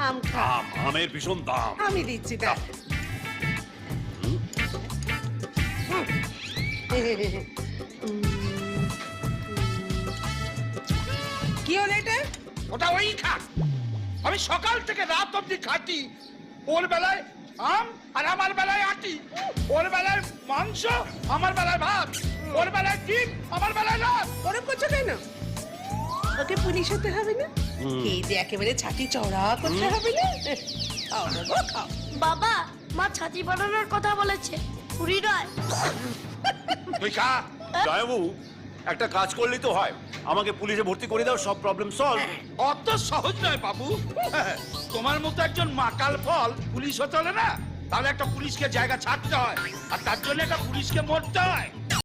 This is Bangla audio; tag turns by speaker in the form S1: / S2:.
S1: আম খা।
S2: আমের ভীষণ দাম।
S1: আমি দিচ্ছি দেখ। কি হলো এটা?
S3: ওটা ওই খা। আমি সকাল থেকে রাত অব্দি খাটি। ওর বেলায় আম আর আমার বেলায় আটি। ওর বেলায় মাংস, আমার বেলায় ভাত। ওর বেলায় ডিম, আমার বেলায় লাল।
S1: ওরম করছো কেন? ওকে পুলিশ হতে হবে না? এই যে একেবারে ছাতি চওড়া করতে হবে না? খাও না গো, খাও।
S4: বাবা, মা ছাতি বানানোর কথা বলেছে, পুরি নয়।
S3: তুই খা।
S2: জয়বাবু, একটা কাজ করলেই তো হয়, আমাকে পুলিশে ভর্তি করে দাও, সব প্রবলেম সলভ।
S3: অত সহজ নয় বাবু। তোমার মতো একজন মাকাল ফল পুলিশ হতে হলে না, তাহলে একটা পুলিশকে জায়গা ছাড়তে হয়, আর তার জন্য একটা পুলিশকে মরতে হয়।